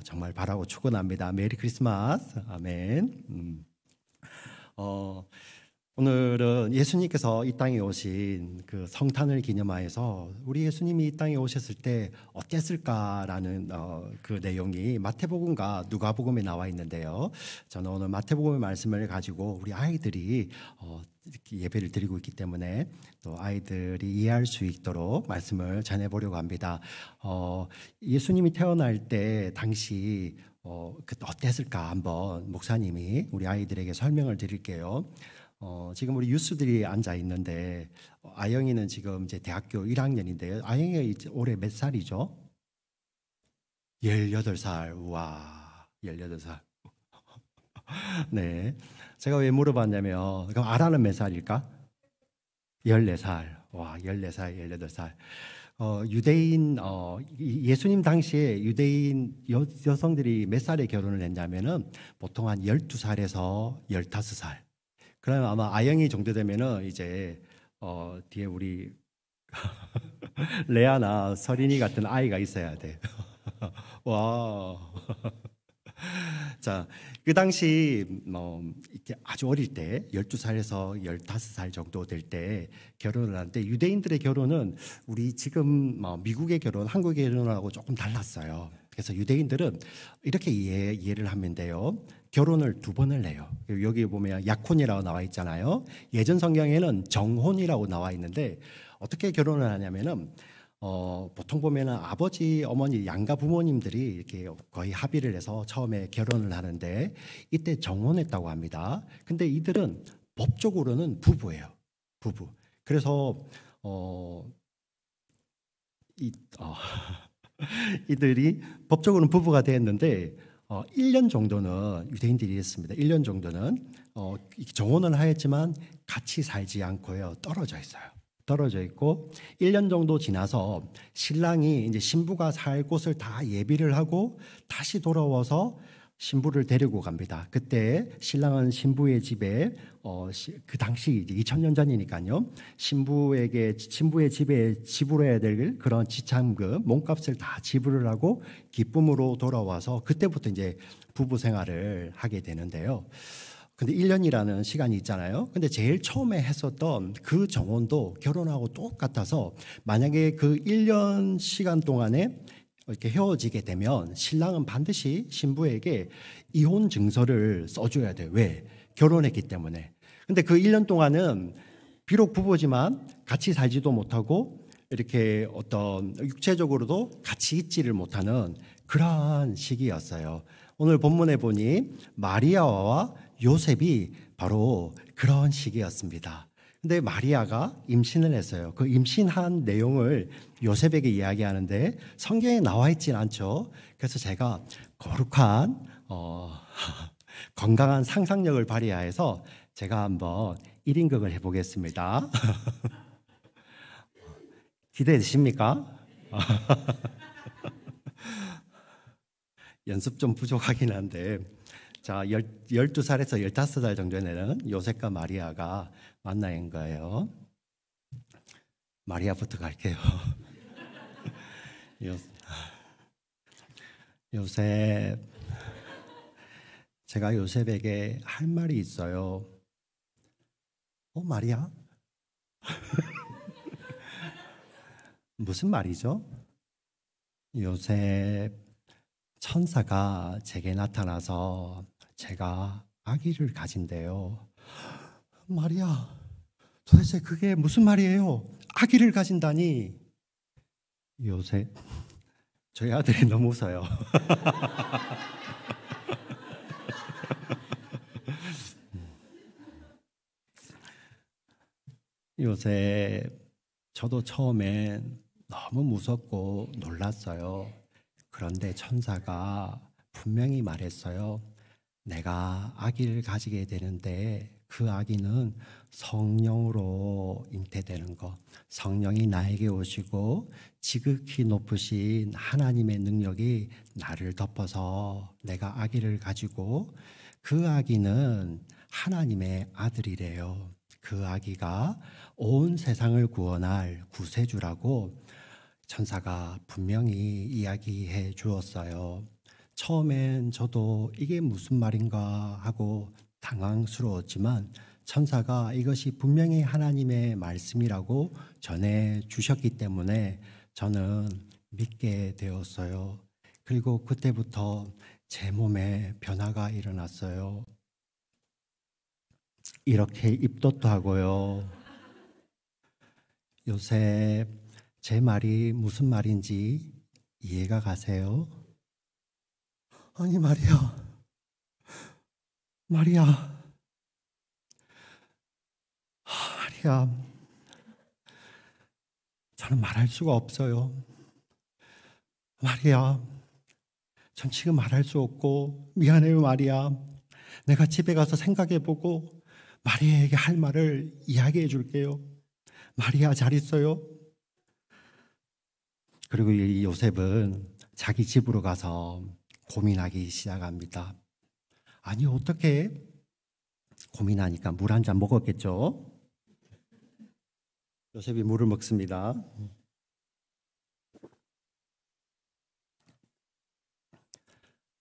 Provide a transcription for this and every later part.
정말 바라고 축원합니다. 메리 크리스마스. 아멘. 어, 오늘은 예수님께서 이 땅에 오신 그 성탄을 기념하여서 우리 예수님이 이 땅에 오셨을 때 어땠을까라는 그 내용이 마태복음과 누가복음에 나와 있는데요. 저는 오늘 마태복음의 말씀을 가지고 우리 아이들이 이렇게 예배를 드리고 있기 때문에 또 아이들이 이해할 수 있도록 말씀을 전해보려고 합니다. 예수님이 태어날 때 당시 그때 어땠을까 한번 목사님이 우리 아이들에게 설명을 드릴게요. 지금 우리 유스들이 앉아 있는데 아영이는 지금 이제 대학교 1학년인데요. 아영이가 올해 몇 살이죠? 18살. 우와, 18살. 네. 제가 왜 물어봤냐면, 그럼 아라는 몇 살일까? 14살. 와, 14살, 18살. 유대인, 예수님 당시에 유대인 여성들이 몇 살에 결혼을 했냐면은 보통 한 12살에서 15살. 그러면 아마 아영이 정도 되면은 이제, 뒤에 우리 레아나 서린이 같은 아이가 있어야 돼. 와. 자, 그 당시 이렇게 아주 어릴 때 12살에서 15살 정도 될 때 결혼을 하는데 유대인들의 결혼은 우리 지금 미국의 결혼, 한국의 결혼하고 조금 달랐어요. 그래서 유대인들은 이렇게 이해를 하면 돼요. 결혼을 2번을 해요. 여기 보면 약혼이라고 나와 있잖아요. 예전 성경에는 정혼이라고 나와 있는데 어떻게 결혼을 하냐면은 보통 보면은 아버지, 어머니, 양가 부모님들이 이렇게 거의 합의를 해서 처음에 결혼을 하는데 이때 정혼했다고 합니다. 근데 이들은 법적으로는 부부예요. 부부. 그래서 이들이 법적으로는 부부가 됐는데 1년 정도는 유대인들이 했습니다. 1년 정도는 정혼을 하였지만 같이 살지 않고요. 떨어져 있어요. 떨어져 있고 1년 정도 지나서 신랑이 이제 신부가 살 곳을 다 예비를 하고 다시 돌아와서 신부를 데리고 갑니다. 그때 신랑은 신부의 집에 그 당시 2000년 전이니까요. 신부의 집에 지불해야 될 그런 지참금, 몸값을 다 지불을 하고 기쁨으로 돌아와서 그때부터 이제 부부 생활을 하게 되는데요. 근데 1년이라는 시간이 있잖아요. 근데 제일 처음에 했었던 그 정혼도 결혼하고 똑같아서 만약에 그 1년 시간 동안에 이렇게 헤어지게 되면 신랑은 반드시 신부에게 이혼 증서를 써줘야 돼요. 왜? 결혼했기 때문에. 근데 그 1년 동안은 비록 부부지만 같이 살지도 못하고 이렇게 어떤 육체적으로도 같이 있지를 못하는 그러한 시기였어요. 오늘 본문에 보니 마리아와 요셉이 바로 그런 시기였습니다. 근데 마리아가 임신을 했어요. 그 임신한 내용을 요셉에게 이야기하는데 성경에 나와 있진 않죠. 그래서 제가 거룩한 건강한 상상력을 발휘하여서 제가 한번 1인극을 해보겠습니다. 기대되십니까? 연습 좀 부족하긴 한데 자, 12살에서 15살 정도 되는 요셉과 마리아가 만나는 거예요. 마리아부터 갈게요. 요셉, 제가 요셉에게 할 말이 있어요. 마리아? 무슨 말이죠? 요셉, 천사가 제게 나타나서 제가 아기를 가진대요. 마리아, 도대체 그게 무슨 말이에요? 아기를 가진다니. 요셉, 저희 아들이 너무 웃어요. 요셉, 저도 처음엔 너무 무섭고 놀랐어요. 그런데 천사가 분명히 말했어요. 내가 아기를 가지게 되는데 그 아기는 성령으로 잉태되는 것. 성령이 나에게 오시고 지극히 높으신 하나님의 능력이 나를 덮어서 내가 아기를 가지고 그 아기는 하나님의 아들이래요. 그 아기가 온 세상을 구원할 구세주라고 천사가 분명히 이야기해 주었어요. 처음엔 저도 이게 무슨 말인가 하고 당황스러웠지만 천사가 이것이 분명히 하나님의 말씀이라고 전해 주셨기 때문에 저는 믿게 되었어요. 그리고 그때부터 제 몸에 변화가 일어났어요. 이렇게 입덧도 하고요. 요새 제 말이 무슨 말인지 이해가 가세요? 아니 마리아, 저는 말할 수가 없어요. 마리아, 전 지금 말할 수 없고 미안해요, 마리아. 내가 집에 가서 생각해보고 마리아에게 할 말을 이야기해 줄게요. 마리아 잘 있어요? 그리고 이 요셉은 자기 집으로 가서 고민하기 시작합니다. 아니 어떻게? 고민하니까 물 한 잔 먹었겠죠? 요셉이 물을 먹습니다.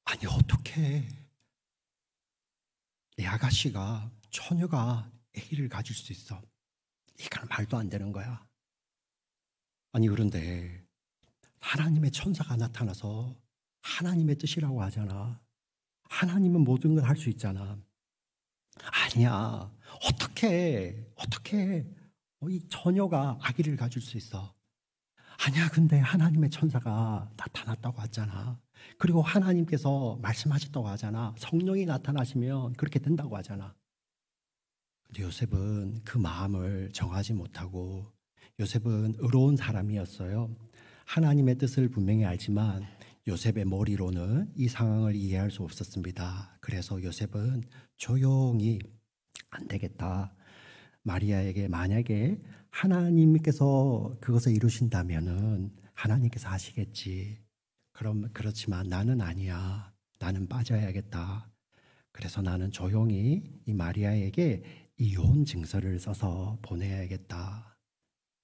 아니 어떻게 이 아가씨가 처녀가 아기를 가질 수 있어? 이건 말도 안 되는 거야. 아니 그런데 하나님의 천사가 나타나서 하나님의 뜻이라고 하잖아. 하나님은 모든 걸 할 수 있잖아. 아니야. 어떻게 이 처녀가 아기를 가질 수 있어? 아니야. 근데 하나님의 천사가 나타났다고 하잖아. 그리고 하나님께서 말씀하셨다고 하잖아. 성령이 나타나시면 그렇게 된다고 하잖아. 근데 요셉은 그 마음을 정하지 못하고 요셉은 의로운 사람이었어요. 하나님의 뜻을 분명히 알지만 요셉의 머리로는 이 상황을 이해할 수 없었습니다. 그래서 요셉은 조용히 안 되겠다. 마리아에게 만약에 하나님께서 그것을 이루신다면은 하나님께서 하시겠지. 그렇지만 나는 아니야. 나는 빠져야겠다. 그래서 나는 조용히 이 마리아에게 이혼 증서를 써서 보내야겠다.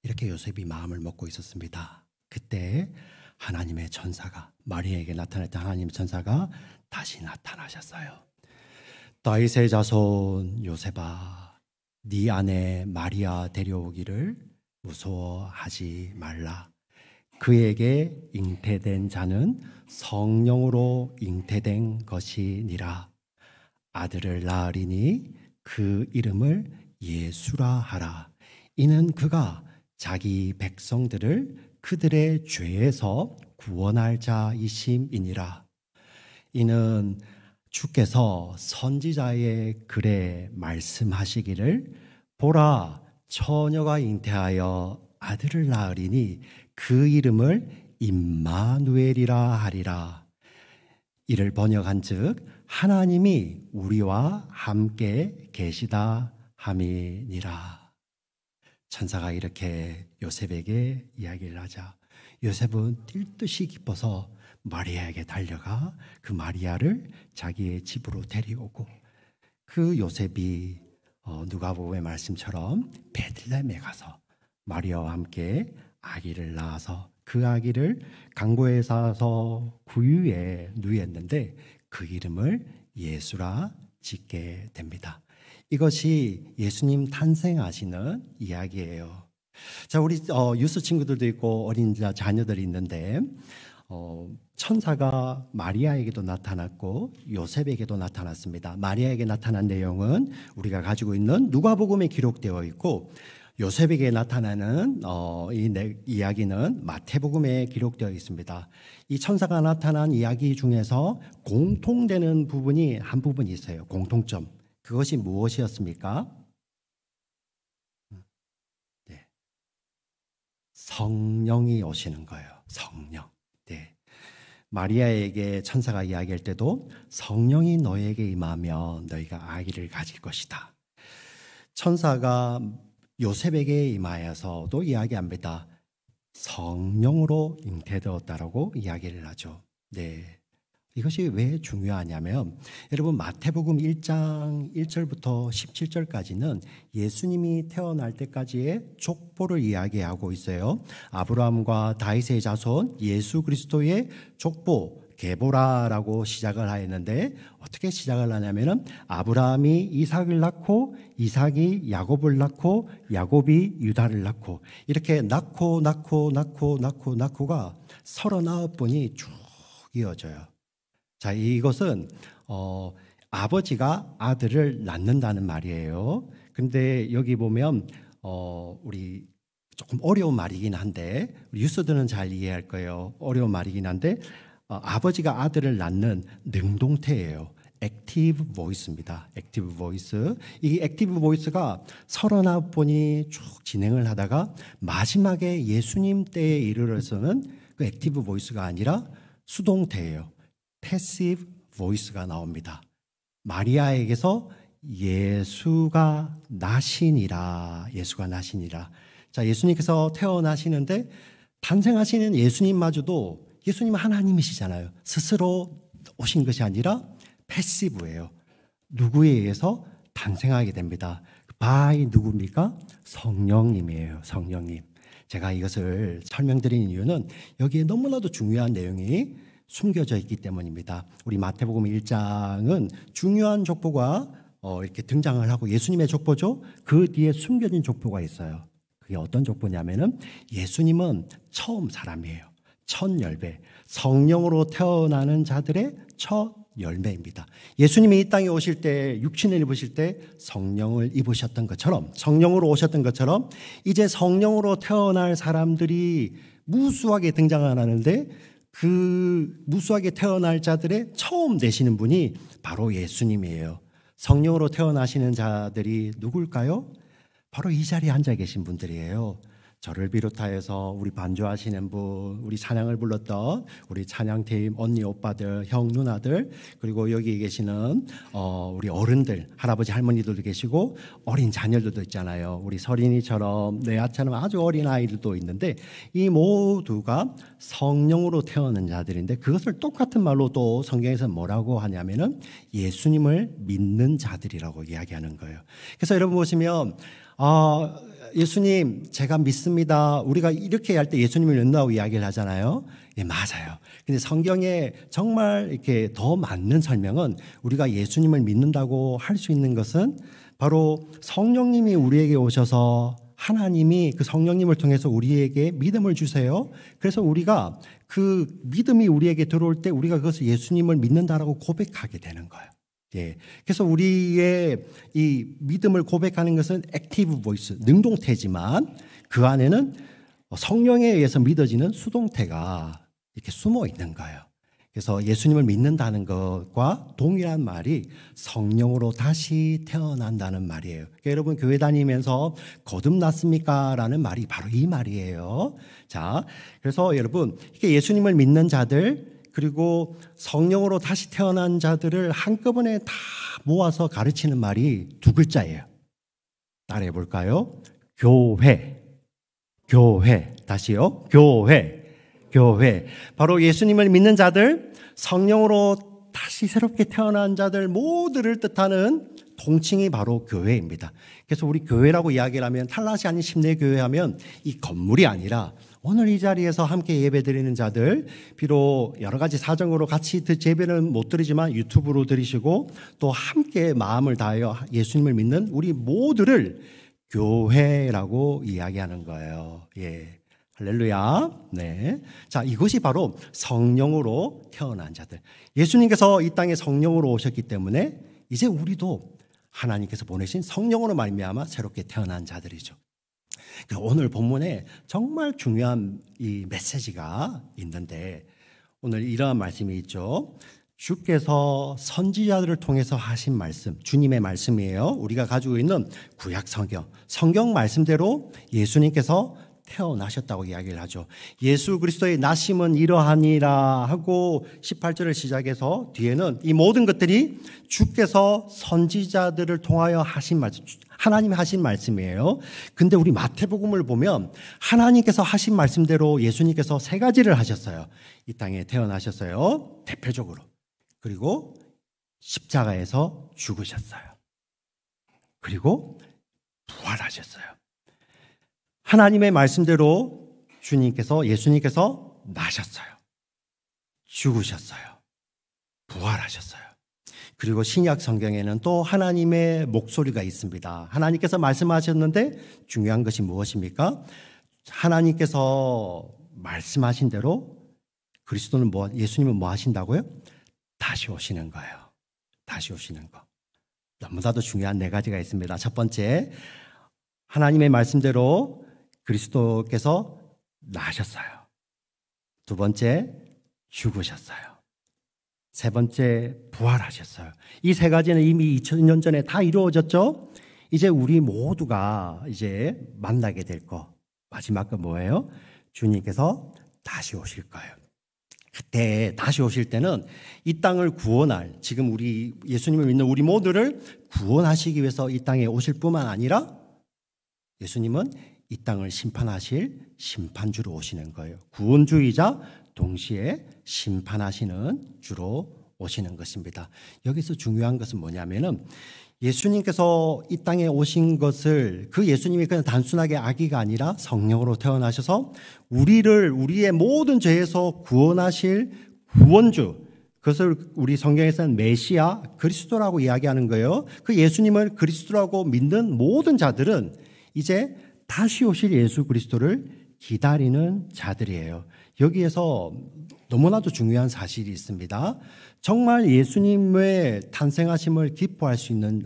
이렇게 요셉이 마음을 먹고 있었습니다. 그때 하나님의 천사가 마리아에게 나타났던 하나님의 천사가 다시 나타나셨어요. 다윗의 자손 요셉아, 네 아내 마리아 데려오기를 무서워하지 말라. 그에게 잉태된 자는 성령으로 잉태된 것이니라. 아들을 낳으리니 그 이름을 예수라 하라. 이는 그가 자기 백성들을 그들의 죄에서 구원할 자이심이니라. 이는 주께서 선지자의 글에 말씀하시기를 보라, 처녀가 잉태하여 아들을 낳으리니 그 이름을 임마누엘이라 하리라. 이를 번역한즉 하나님이 우리와 함께 계시다 함이니라. 천사가 이렇게 요셉에게 이야기를 하자 요셉은 뛸 듯이 기뻐서 마리아에게 달려가 그 마리아를 자기의 집으로 데려오고 그 요셉이 누가복음의 말씀처럼 베들레헴에 가서 마리아와 함께 아기를 낳아서 그 아기를 강보에 싸서 구유에 누이했는데 그 이름을 예수라 짓게 됩니다. 이것이 예수님 탄생하시는 이야기예요. 자, 우리 유스 친구들도 있고 어린 자녀들이 있는데 천사가 마리아에게도 나타났고 요셉에게도 나타났습니다. 마리아에게 나타난 내용은 우리가 가지고 있는 누가복음에 기록되어 있고 요셉에게 나타나는 이 이야기는 마태복음에 기록되어 있습니다. 이 천사가 나타난 이야기 중에서 공통되는 부분이 한 부분이 있어요. 공통점. 그것이 무엇이었습니까? 네. 성령이 오시는 거예요. 성령. 네. 마리아에게 천사가 이야기할 때도 성령이 너에게 임하면 너희가 아기를 가질 것이다. 천사가 요셉에게 임하여서도 이야기합니다. 성령으로 잉태되었다라고 이야기를 하죠. 네. 이것이 왜 중요하냐면 여러분 마태복음 1장 1절부터 17절까지는 예수님이 태어날 때까지의 족보를 이야기하고 있어요. 아브라함과 다윗의 자손 예수 그리스도의 족보 게보라라고 시작을 하였는데 어떻게 시작을 하냐면은 아브라함이 이삭을 낳고 이삭이 야곱을 낳고 야곱이 유다를 낳고 이렇게 낳고가 39번이 쭉 이어져요. 자, 이것은 아버지가 아들을 낳는다는 말이에요. 근데 여기 보면 우리 조금 어려운 말이긴 한데 우리 유스들은 잘 이해할 거예요. 어려운 말이긴 한데 아버지가 아들을 낳는 능동태예요. 액티브 보이스입니다. 액티브 보이스. 이 액티브 보이스가 39번이 쭉 진행을 하다가 마지막에 예수님 때에 이르러서는 그 액티브 보이스가 아니라 수동태예요. 패시브 보이스가 나옵니다. 마리아에게서 예수가 나시니라. 예수가 나시니라. 자, 예수님께서 태어나시는데 탄생하시는 예수님마저도 예수님은 하나님이시잖아요. 스스로 오신 것이 아니라 패시브예요. 누구에 의해서 탄생하게 됩니다. by 누굽니까? 성령님이에요. 성령님. 제가 이것을 설명드리는 이유는 여기에 너무나도 중요한 내용이 숨겨져 있기 때문입니다. 우리 마태복음 1장은 중요한 족보가 이렇게 등장을 하고 예수님의 족보죠. 그 뒤에 숨겨진 족보가 있어요. 그게 어떤 족보냐면은 예수님은 처음 사람이에요. 첫 열매, 성령으로 태어나는 자들의 첫 열매입니다. 예수님이 이 땅에 오실 때 육신을 입으실 때 성령을 입으셨던 것처럼 성령으로 오셨던 것처럼 이제 성령으로 태어날 사람들이 무수하게 등장을 하는데 그 무수하게 태어날 자들의 처음 되시는 분이 바로 예수님이에요. 성령으로 태어나시는 자들이 누굴까요? 바로 이 자리에 앉아 계신 분들이에요. 저를 비롯하여서 우리 반주하시는 분, 우리 찬양을 불렀던 우리 찬양팀 언니 오빠들, 형 누나들, 그리고 여기 계시는 우리 어른들, 할아버지 할머니들도 계시고 어린 자녀들도 있잖아요. 우리 서린이처럼 레아처럼 아주 어린 아이들도 있는데 이 모두가 성령으로 태어난 자들인데 그것을 똑같은 말로 또 성경에서 뭐라고 하냐면은 예수님을 믿는 자들이라고 이야기하는 거예요. 그래서 여러분 보시면 예수님 제가 믿습니다. 우리가 이렇게 할 때 예수님을 믿는다고 이야기를 하잖아요. 예, 맞아요. 근데 성경에 정말 이렇게 더 맞는 설명은 우리가 예수님을 믿는다고 할 수 있는 것은 바로 성령님이 우리에게 오셔서 하나님이 그 성령님을 통해서 우리에게 믿음을 주세요. 그래서 우리가 그 믿음이 우리에게 들어올 때 우리가 그것을 예수님을 믿는다라고 고백하게 되는 거예요. 예. 그래서 우리의 이 믿음을 고백하는 것은 액티브 보이스, 능동태지만 그 안에는 성령에 의해서 믿어지는 수동태가 이렇게 숨어 있는 거예요. 그래서 예수님을 믿는다는 것과 동일한 말이 성령으로 다시 태어난다는 말이에요. 그러니까 여러분 교회 다니면서 거듭났습니까? 라는 말이 바로 이 말이에요. 자, 그래서 여러분 이게 예수님을 믿는 자들 그리고 성령으로 다시 태어난 자들을 한꺼번에 다 모아서 가르치는 말이 두 글자예요. 따라해 볼까요? 교회. 교회. 다시요. 교회. 교회. 바로 예수님을 믿는 자들, 성령으로 다시 새롭게 태어난 자들 모두를 뜻하는 통칭이 바로 교회입니다. 그래서 우리 교회라고 이야기를 하면 탈라시 아닌 심내교회 하면 이 건물이 아니라 오늘 이 자리에서 함께 예배드리는 자들, 비록 여러 가지 사정으로 같이 예배는 못 드리지만 유튜브로 드리시고 또 함께 마음을 다하여 예수님을 믿는 우리 모두를 교회라고 이야기하는 거예요. 예. 할렐루야. 네. 자, 이것이 바로 성령으로 태어난 자들. 예수님께서 이 땅에 성령으로 오셨기 때문에 이제 우리도 하나님께서 보내신 성령으로 말미암아 새롭게 태어난 자들이죠. 오늘 본문에 정말 중요한 이 메시지가 있는데 오늘 이러한 말씀이 있죠. 주께서 선지자들을 통해서 하신 말씀, 주님의 말씀이에요. 우리가 가지고 있는 구약 성경 말씀대로 예수님께서 태어나셨다고 이야기를 하죠. 예수 그리스도의 나심은 이러하니라 하고 18절을 시작해서 뒤에는 이 모든 것들이 주께서 선지자들을 통하여 하신 말씀, 하나님이 하신 말씀이에요. 근데 우리 마태복음을 보면 하나님께서 하신 말씀대로 예수님께서 세 가지를 하셨어요. 이 땅에 태어나셨어요. 대표적으로 그리고 십자가에서 죽으셨어요. 그리고 부활하셨어요. 하나님의 말씀대로 예수님께서 나셨어요. 죽으셨어요. 부활하셨어요. 그리고 신약 성경에는 또 하나님의 목소리가 있습니다. 하나님께서 말씀하셨는데 중요한 것이 무엇입니까? 하나님께서 말씀하신 대로 예수님은 뭐 하신다고요? 다시 오시는 거예요. 다시 오시는 거. 너무나도 중요한 네 가지가 있습니다. 첫 번째, 하나님의 말씀대로 그리스도께서 나셨어요. 두 번째, 죽으셨어요. 세 번째, 부활하셨어요. 이 세 가지는 이미 2000년 전에 다 이루어졌죠? 이제 우리 모두가 이제 만나게 될 거. 마지막 거 뭐예요? 주님께서 다시 오실 거예요. 그때 다시 오실 때는 이 땅을 구원할, 지금 우리 예수님을 믿는 우리 모두를 구원하시기 위해서 이 땅에 오실 뿐만 아니라 예수님은 이 땅을 심판하실 심판주로 오시는 거예요. 구원주이자 동시에 심판하시는 주로 오시는 것입니다. 여기서 중요한 것은 뭐냐면은 예수님께서 이 땅에 오신 것을, 그 예수님이 그냥 단순하게 아기가 아니라 성령으로 태어나셔서 우리의 모든 죄에서 구원하실 구원주, 그것을 우리 성경에서는 메시아, 그리스도라고 이야기하는 거예요. 그 예수님을 그리스도라고 믿는 모든 자들은 이제 다시 오실 예수 그리스도를 기다리는 자들이에요. 여기에서 너무나도 중요한 사실이 있습니다. 정말 예수님의 탄생하심을 기뻐할 수 있는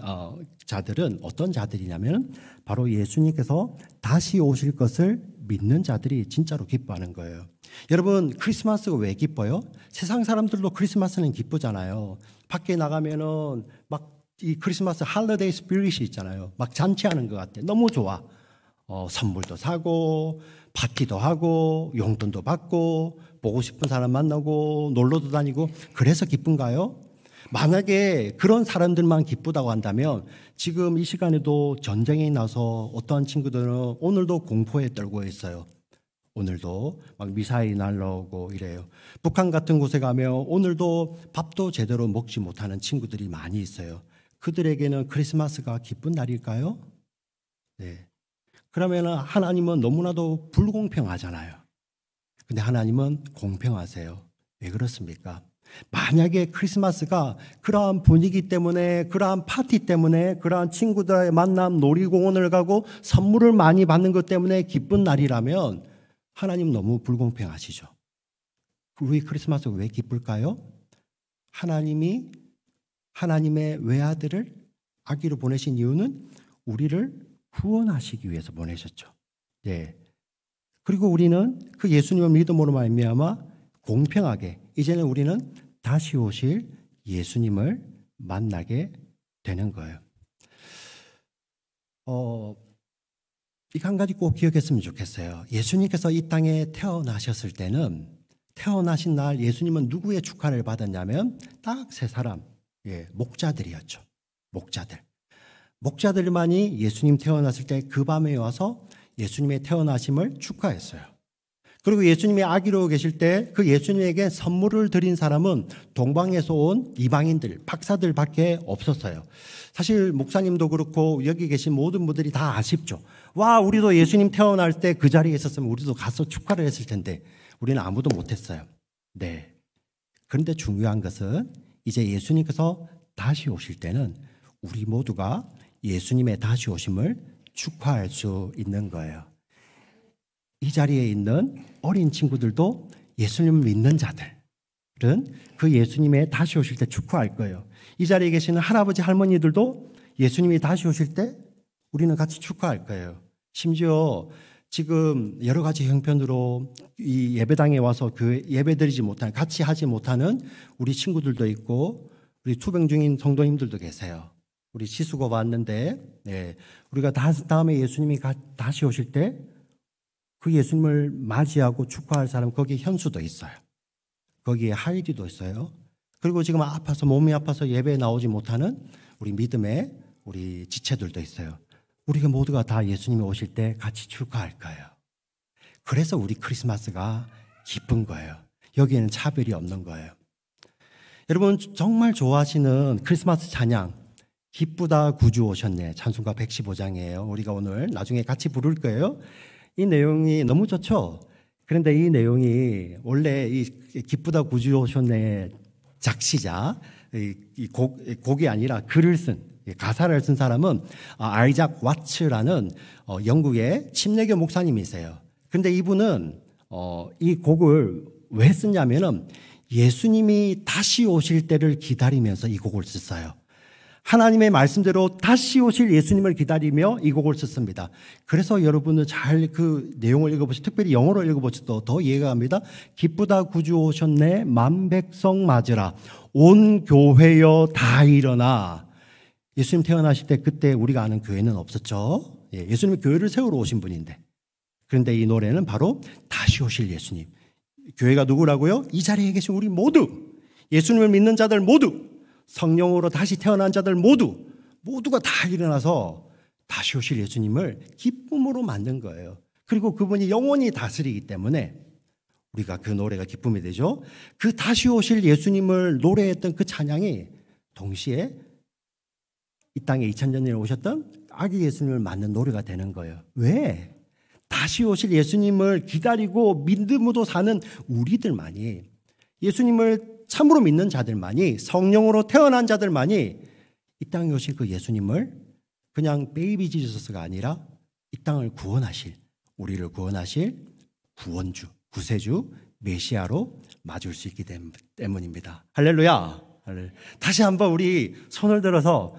자들은 어떤 자들이냐면 바로 예수님께서 다시 오실 것을 믿는 자들이 진짜로 기뻐하는 거예요. 여러분, 크리스마스가 왜 기뻐요? 세상 사람들도 크리스마스는 기쁘잖아요. 밖에 나가면은 막 이 크리스마스 할리데이 스피릿이 있잖아요. 막 잔치하는 것 같아. 너무 좋아. 선물도 사고 파티도 하고 용돈도 받고 보고 싶은 사람 만나고 놀러도 다니고, 그래서 기쁜가요? 만약에 그런 사람들만 기쁘다고 한다면 지금 이 시간에도 전쟁이 나서 어떠한 친구들은 오늘도 공포에 떨고 있어요. 오늘도 막 미사일이 날라오고 이래요. 북한 같은 곳에 가면 오늘도 밥도 제대로 먹지 못하는 친구들이 많이 있어요. 그들에게는 크리스마스가 기쁜 날일까요? 네. 그러면 하나님은 너무나도 불공평하잖아요. 근데 하나님은 공평하세요. 왜 그렇습니까? 만약에 크리스마스가 그러한 분위기 때문에, 그러한 파티 때문에, 그러한 친구들의 만남, 놀이공원을 가고 선물을 많이 받는 것 때문에 기쁜 날이라면 하나님 너무 불공평하시죠. 우리 크리스마스가 왜 기쁠까요? 하나님이 하나님의 외아들을 아기로 보내신 이유는 우리를 구원하시기 위해서 보내셨죠. 예. 그리고 우리는 그 예수님을 믿음으로 말미암아 공평하게 이제는 우리는 다시 오실 예수님을 만나게 되는 거예요. 이거 한 가지 꼭 기억했으면 좋겠어요. 예수님께서 이 땅에 태어나셨을 때는, 태어나신 날 예수님은 누구의 축하를 받았냐면 딱 세 사람, 목자들이었죠. 목자들만이 예수님 태어났을 때 그 밤에 와서 예수님의 태어나심을 축하했어요. 그리고 예수님이 아기로 계실 때 그 예수님에게 선물을 드린 사람은 동방에서 온 이방인들, 박사들밖에 없었어요. 사실 목사님도 그렇고 여기 계신 모든 분들이 다 아쉽죠. 와, 우리도 예수님 태어날 때 그 자리에 있었으면 우리도 가서 축하를 했을 텐데 우리는 아무도 못했어요. 네. 그런데 중요한 것은 이제 예수님께서 다시 오실 때는 우리 모두가 예수님의 다시 오심을 축하할 수 있는 거예요. 이 자리에 있는 어린 친구들도 예수님을 믿는 자들은 그 예수님의 다시 오실 때 축하할 거예요. 이 자리에 계시는 할아버지 할머니들도 예수님이 다시 오실 때 우리는 같이 축하할 거예요. 심지어 지금 여러 가지 형편으로 이 예배당에 와서 그 예배드리지 못하는, 같이 하지 못하는 우리 친구들도 있고 우리 투병 중인 성도님들도 계세요. 우리 시수고 왔는데, 우리가 다음에 예수님이 다시 오실 때 그 예수님을 맞이하고 축하할 사람, 거기에 현수도 있어요. 거기에 하이디도 있어요. 그리고 지금 몸이 아파서 예배에 나오지 못하는 우리 믿음의 우리 지체들도 있어요. 우리가 모두가 다 예수님이 오실 때 같이 축하할 거예요. 그래서 우리 크리스마스가 기쁜 거예요. 여기에는 차별이 없는 거예요. 여러분 정말 좋아하시는 크리스마스 찬양 기쁘다 구주 오셨네 찬송가 115장이에요. 우리가 오늘 나중에 같이 부를 거예요. 이 내용이 너무 좋죠. 그런데 이 내용이 원래 이 기쁘다 구주 오셨네 작시자 곡이 아니라 글을 쓴 가사를 쓴 사람은 아이작 와츠라는 영국의 침례교 목사님이세요. 그런데 이분은 이 곡을 왜 쓰냐면은 예수님이 다시 오실 때를 기다리면서 이 곡을 썼어요. 하나님의 말씀대로 다시 오실 예수님을 기다리며 이 곡을 썼습니다. 그래서 여러분은 잘 그 내용을 읽어보시고 특별히 영어로 읽어보셔도 더 이해가 갑니다. 기쁘다 구주 오셨네 만백성 맞으라 온 교회여 다 일어나. 예수님 태어나실 때 그때 우리가 아는 교회는 없었죠. 예수님이 교회를 세우러 오신 분인데 그런데 이 노래는 바로 다시 오실 예수님. 교회가 누구라고요? 이 자리에 계신 우리 모두 예수님을 믿는 자들 모두 성령으로 다시 태어난 자들 모두가 다 일어나서 다시 오실 예수님을 기쁨으로 만든 거예요. 그리고 그분이 영원히 다스리기 때문에 우리가 그 노래가 기쁨이 되죠. 그 다시 오실 예수님을 노래했던 그 찬양이 동시에 이 땅에 2000년 전에 오셨던 아기 예수님을 맞는 노래가 되는 거예요. 왜? 다시 오실 예수님을 기다리고 믿음으로 사는 우리들만이 예수님을 참으로 믿는 자들만이 성령으로 태어난 자들만이 이 땅에 오실 그 예수님을 그냥 베이비 지저스가 아니라 이 땅을 구원하실 우리를 구원하실 구원주, 구세주, 메시아로 맞을 수 있기 때문입니다. 할렐루야. 다시 한번 우리 손을 들어서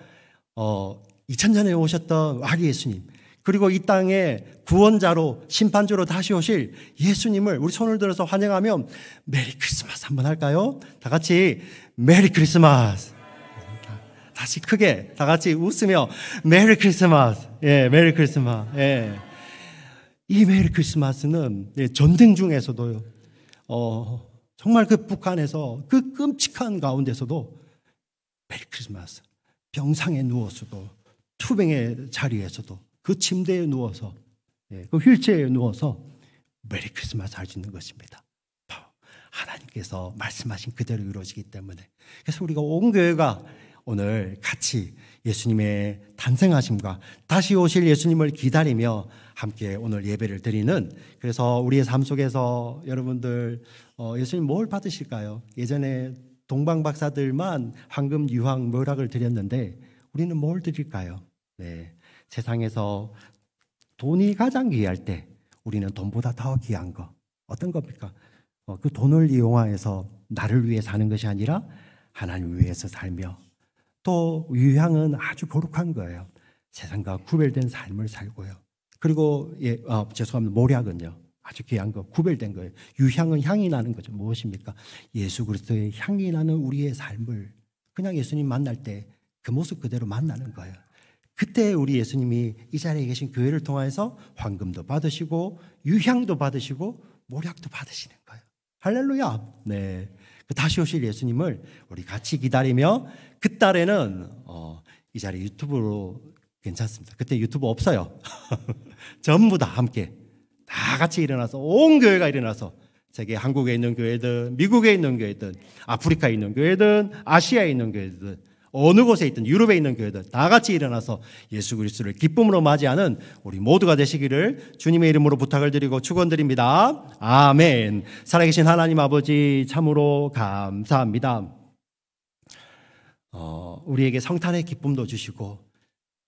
2000년에 오셨던 아기 예수님 그리고 이 땅에 구원자로 심판주로 다시 오실 예수님을 우리 손을 들어서 환영하며 메리 크리스마스 한번 할까요? 다 같이 메리 크리스마스. 다시 크게 다 같이 웃으며 메리 크리스마스. 예, 메리 크리스마스. 예. 이 메리 크리스마스는 전쟁 중에서도요. 정말 그 북한에서 그 끔찍한 가운데서도 메리 크리스마스. 병상에 누워서도 투병의 자리에서도 그 침대에 누워서 그 휠체어에 누워서 메리 크리스마스 할 수 있는 것입니다. 하나님께서 말씀하신 그대로 이루어지기 때문에 그래서 우리가 온 교회가 오늘 같이 예수님의 탄생하심과 다시 오실 예수님을 기다리며 함께 오늘 예배를 드리는 그래서 우리의 삶 속에서 여러분들 예수님 뭘 받으실까요? 예전에 동방 박사들만 황금 유황 묘락을 드렸는데 우리는 뭘 드릴까요? 네. 세상에서 돈이 가장 귀할 때 우리는 돈보다 더 귀한 거 어떤 겁니까? 그 돈을 이용해서 나를 위해 사는 것이 아니라 하나님을 위해서 살며 또 유향은 아주 거룩한 거예요. 세상과 구별된 삶을 살고요. 그리고 죄송합니다. 모략은요. 아주 귀한 거, 구별된 거예요. 유향은 향이 나는 거죠. 무엇입니까? 예수 그리스도의 향이 나는 우리의 삶을 그냥 예수님 만날 때 그 모습 그대로 만나는 거예요. 그때 우리 예수님이 이 자리에 계신 교회를 통해서 황금도 받으시고 유향도 받으시고 모략도 받으시는 거예요. 할렐루야. 네. 다시 오실 예수님을 우리 같이 기다리며 그 달에는 이 자리 유튜브로 괜찮습니다. 그때 유튜브 없어요. 전부 다 함께 다 같이 일어나서 온 교회가 일어나서 세계 한국에 있는 교회든 미국에 있는 교회든 아프리카에 있는 교회든 아시아에 있는 교회든 어느 곳에 있든 유럽에 있는 교회들 다 같이 일어나서 예수 그리스도를 기쁨으로 맞이하는 우리 모두가 되시기를 주님의 이름으로 부탁을 드리고 축원드립니다. 아멘. 살아계신 하나님 아버지 참으로 감사합니다. 우리에게 성탄의 기쁨도 주시고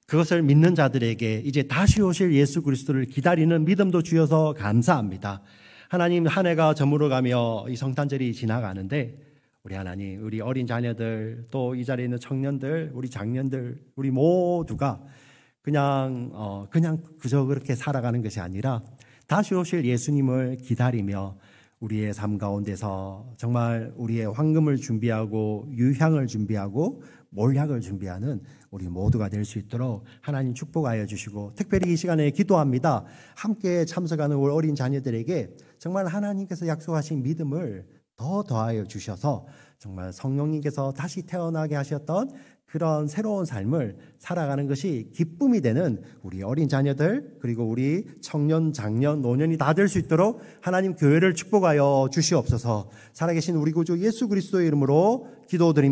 그것을 믿는 자들에게 이제 다시 오실 예수 그리스도를 기다리는 믿음도 주셔서 감사합니다. 하나님 한 해가 저물어가며 이 성탄절이 지나가는데 우리 하나님, 우리 어린 자녀들, 또 이 자리에 있는 청년들, 우리 장년들, 우리 모두가 그냥 그저 그렇게 살아가는 것이 아니라 다시 오실 예수님을 기다리며 우리의 삶 가운데서 정말 우리의 황금을 준비하고 유향을 준비하고 몰약을 준비하는 우리 모두가 될 수 있도록 하나님 축복하여 주시고 특별히 이 시간에 기도합니다. 함께 참석하는 우리 어린 자녀들에게 정말 하나님께서 약속하신 믿음을 더 더하여 주셔서 정말 성령님께서 다시 태어나게 하셨던 그런 새로운 삶을 살아가는 것이 기쁨이 되는 우리 어린 자녀들 그리고 우리 청년, 장년, 노년이 다 될 수 있도록 하나님 교회를 축복하여 주시옵소서. 살아계신 우리 구주 예수 그리스도의 이름으로 기도드립니다.